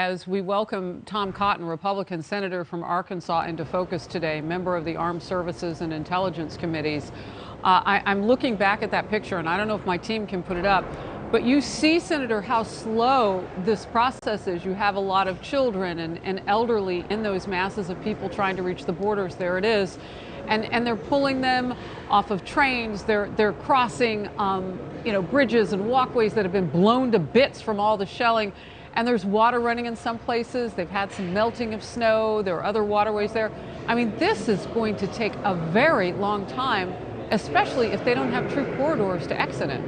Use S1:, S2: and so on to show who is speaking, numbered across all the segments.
S1: as we welcome Tom Cotton, Republican senator from Arkansas, into focus today, member of the Armed Services and Intelligence Committees. I'm looking back at that picture, and I don't know if my team can put it up, but you see, Senator, how slow this process is. You have a lot of children and elderly in those masses of people trying to reach the borders. There it is. And they're pulling them off of trains. They're crossing, bridges and walkways that have been blown to bits from all the shelling. And there's water running in some places. They've had some melting of snow. There are other waterways there. I mean, this is going to take a very long time, especially if they don't have troop corridors to exit it.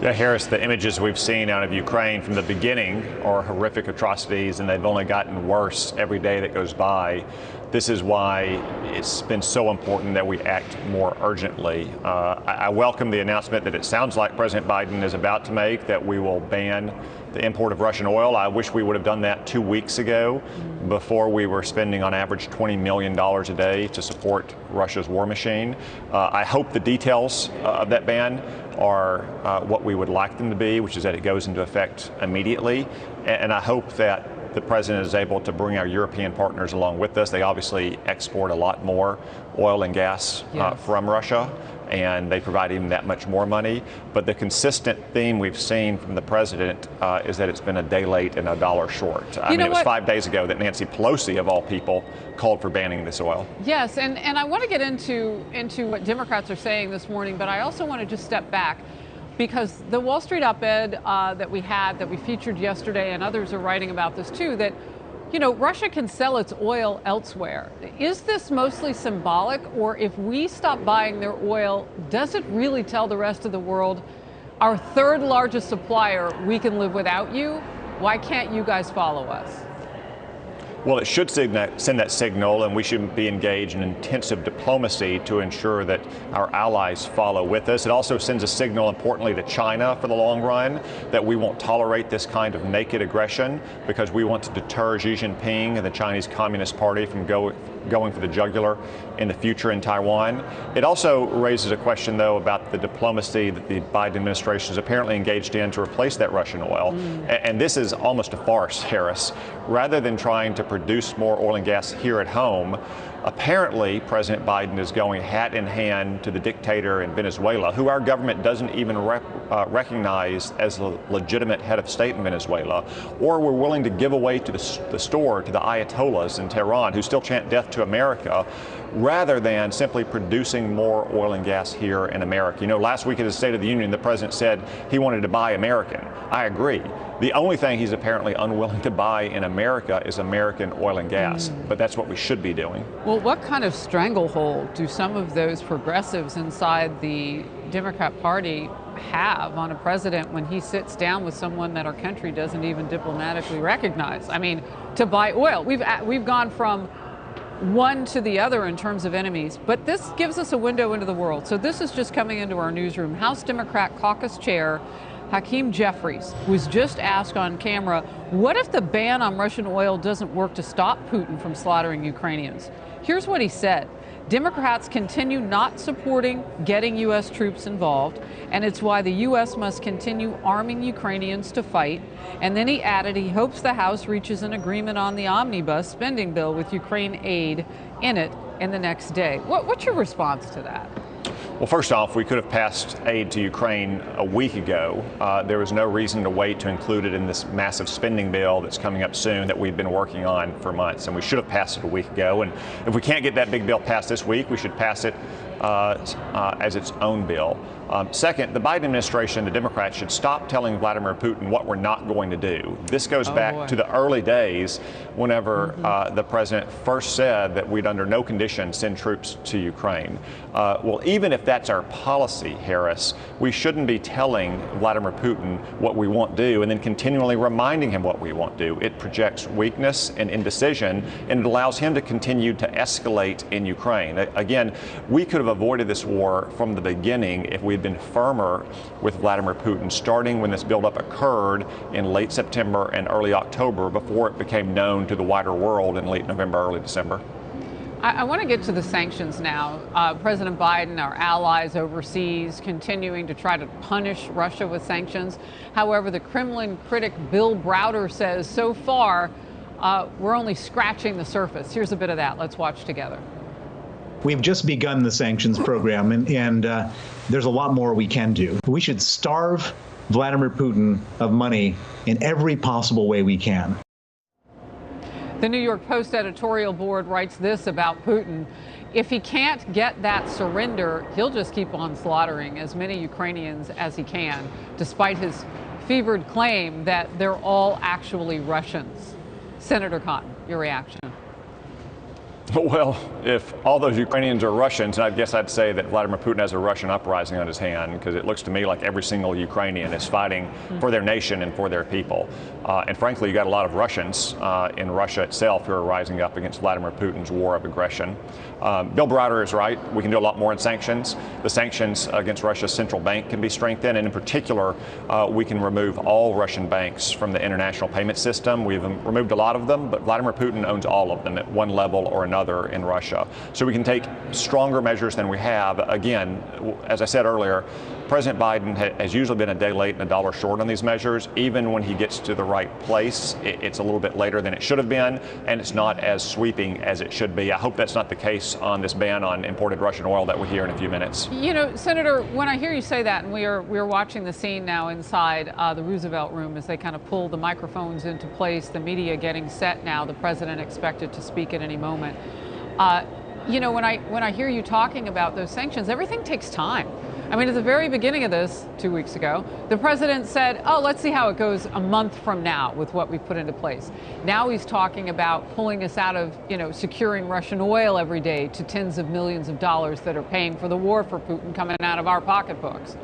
S2: Yeah, Harris, the images we've seen out of Ukraine from the beginning are horrific atrocities, and they've only gotten worse every day that goes by. This is why it's been so important that we act more urgently. I welcome the announcement that it sounds like President Biden is about to make, that we will ban the import of Russian oil. I wish we would have done that 2 weeks ago, before we were spending on average $20 million a day to support Russia's war machine. I hope the details of that ban are what we would like them to be, which is that it goes into effect immediately. And I hope that the president is able to bring our European partners along with us. They obviously export a lot more oil and gas from Russia, and they provide even that much more money. But the consistent theme we've seen from the president is that it's been a day late and a dollar short. I mean, it was 5 days ago that Nancy Pelosi, of all people, called for banning this oil.
S1: Yes, and I want to get into what Democrats are saying this morning, but I also want to just step back, because the Wall Street op-ed that we featured yesterday, and others are writing about this too, that Russia can sell its oil elsewhere. Is this mostly symbolic, or if we stop buying their oil, does it really tell the rest of the world, our third largest supplier, we can live without you? Why can't you guys follow us?
S2: Well, it should send that signal, and we should be engaged in intensive diplomacy to ensure that our allies follow with us. It also sends a signal, importantly, to China for the long run, that we won't tolerate this kind of naked aggression, because we want to deter Xi Jinping and the Chinese Communist Party from going for the jugular in the future in Taiwan. It also raises a question, though, about the diplomacy that the Biden administration is apparently engaged in to replace that Russian oil. And this is almost a farce, Harris. Rather than trying to produce more oil and gas here at home, apparently President Biden is going hat in hand to the dictator in Venezuela, who our government doesn't even recognize as a legitimate head of state in Venezuela, or we're willing to give away to the store to the Ayatollahs in Tehran, who still chant death to America, rather than simply producing more oil and gas here in America. Last week at the State of the Union, the president said he wanted to buy American. I agree. The only thing he's apparently unwilling to buy in America is American oil and gas, but that's what we should be doing.
S1: Well, what kind of stranglehold do some of those progressives inside the Democrat Party have on a president when he sits down with someone that our country doesn't even diplomatically recognize? I mean, to buy oil, we've gone from one to the other in terms of enemies, but this gives us a window into the world. So this is just coming into our newsroom. House Democrat Caucus Chair Hakeem Jeffries was just asked on camera, what if the ban on Russian oil doesn't work to stop Putin from slaughtering Ukrainians? Here's what he said. Democrats continue not supporting getting U.S. troops involved, and it's why the U.S. must continue arming Ukrainians to fight. And then he added he hopes the House reaches an agreement on the omnibus spending bill with Ukraine aid in it in the next day. What's your response to that?
S2: Well, first off, we could have passed aid to Ukraine a week ago. There was no reason to wait to include it in this massive spending bill that's coming up soon that we've been working on for months, and we should have passed it a week ago. And if we can't get that big bill passed this week, we should pass it as its own bill. Second, the Biden administration, the Democrats, should stop telling Vladimir Putin what we're not going to do. This goes back to the early days whenever the president first said that we'd under no condition send troops to Ukraine. Well, even if that's our policy, Harris, we shouldn't be telling Vladimir Putin what we won't do and then continually reminding him what we won't do. It projects weakness and indecision, and it allows him to continue to escalate in Ukraine. Again, we could have avoided this war from the beginning if we'd been firmer with Vladimir Putin, starting when this buildup occurred in late September and early October, before it became known to the wider world in late November, early December.
S1: I want to get to the sanctions now. President Biden, our allies overseas, continuing to try to punish Russia with sanctions. However, the Kremlin critic Bill Browder says so far we're only scratching the surface. Here's a bit of that. Let's watch together.
S3: We've just begun the sanctions program, and there's a lot more we can do. We should starve Vladimir Putin of money in every possible way we can.
S1: The New York Post editorial board writes this about Putin. If he can't get that surrender, he'll just keep on slaughtering as many Ukrainians as he can, despite his fevered claim that they're all actually Russians. Senator Cotton, your reaction?
S2: Well, if all those Ukrainians are Russians, I guess I'd say that Vladimir Putin has a Russian uprising on his hand, because it looks to me like every single Ukrainian is fighting for their nation and for their people. And frankly, you got a lot of Russians in Russia itself who are rising up against Vladimir Putin's war of aggression. Bill Browder is right. We can do a lot more in sanctions. The sanctions against Russia's central bank can be strengthened, and in particular, we can remove all Russian banks from the international payment system. We've removed a lot of them, but Vladimir Putin owns all of them at one level or another in Russia. So we can take stronger measures than we have. Again, as I said earlier, President Biden has usually been a day late and a dollar short on these measures. Even when he gets to the right place, it's a little bit later than it should have been, and it's not as sweeping as it should be. I hope that's not the case on this ban on imported Russian oil that we'll hear in a few minutes.
S1: You know, Senator, when I hear you say that, and we're watching the scene now inside the Roosevelt Room as they kind of pull the microphones into place, the media getting set now, the president expected to speak at any moment. You know, when I hear you talking about those sanctions, everything takes time. I mean, at the very beginning of this, 2 weeks ago, the president said, oh, let's see how it goes a month from now with what we've put into place. Now he's talking about pulling us out of, you know, securing Russian oil every day to tens of millions of dollars that are paying for the war for Putin coming out of our pocketbooks.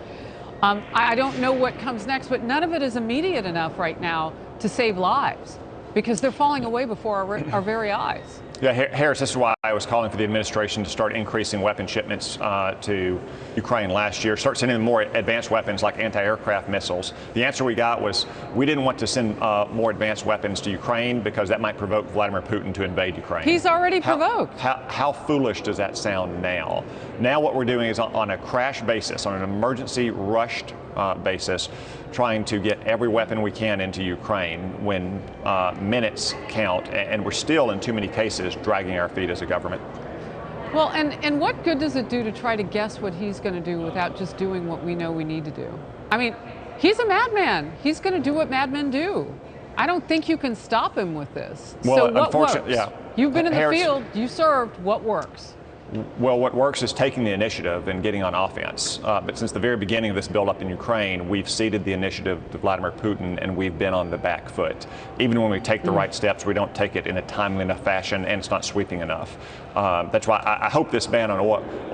S1: I don't know what comes next, but none of it is immediate enough right now to save lives, because they're falling away before our very eyes.
S2: Yeah, Harris, this is why I was calling for the administration to start increasing weapon shipments to Ukraine last year, start sending them more advanced weapons like anti-aircraft missiles. The answer we got was we didn't want to send more advanced weapons to Ukraine because that might provoke Vladimir Putin to invade Ukraine.
S1: He's already provoked.
S2: How foolish does that sound now? Now what we're doing is on a crash basis, on an emergency rushed basis, trying to get every weapon we can into Ukraine when minutes count, and we're still in too many cases dragging our feet as a government.
S1: Well, and what good does it do to try to guess what he's going to do without just doing what we know we need to do? I mean, he's a madman. He's going to do what madmen do. I don't think you can stop him with this.
S2: Well,
S1: so what works?
S2: Yeah.
S1: You've been in the
S2: Harris,
S1: field. You served. What works?
S2: Well, what works is taking the initiative and getting on offense. But since the very beginning of this buildup in Ukraine, we've ceded the initiative to Vladimir Putin, and we've been on the back foot. Even when we take the right steps, we don't take it in a timely enough fashion, and it's not sweeping enough. That's why I hope this ban on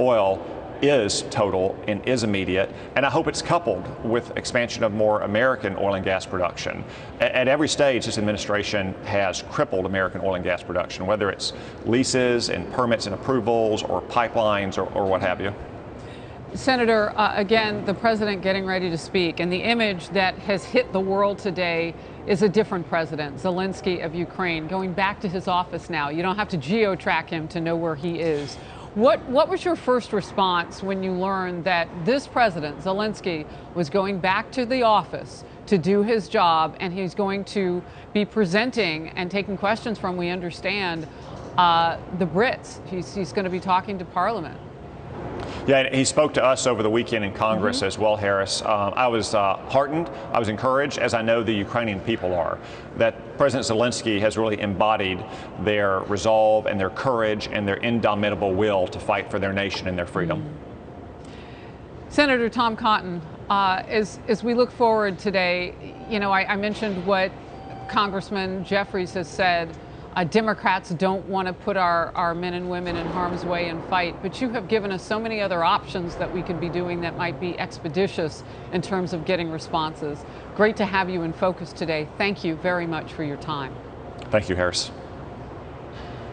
S2: oil is total and is immediate, and I hope it's coupled with expansion of more American oil and gas production. At every stage, this administration has crippled American oil and gas production, whether it's leases and permits and approvals or pipelines or what have you.
S1: Senator, again, the president getting ready to speak, and the image that has hit the world today is a different president, Zelensky of Ukraine, going back to his office now. You don't have to geo-track him to know where he is. What was your first response when you learned that this president, Zelensky, was going back to the office to do his job, and he's going to be presenting and taking questions from, we understand, the Brits? He's going to be talking to Parliament.
S2: Yeah, he spoke to us over the weekend in Congress as well, Harris. I was heartened, I was encouraged, as I know the Ukrainian people are, that President Zelensky has really embodied their resolve and their courage and their indomitable will to fight for their nation and their freedom.
S1: Senator Tom Cotton, as we look forward today, you know, I mentioned what Congressman Jeffries has said. Democrats don't want to put our men and women in harm's way and fight, but you have given us so many other options that we could be doing that might be expeditious in terms of getting responses. Great to have you in focus today. Thank you very much for your time.
S2: Thank you, Harris.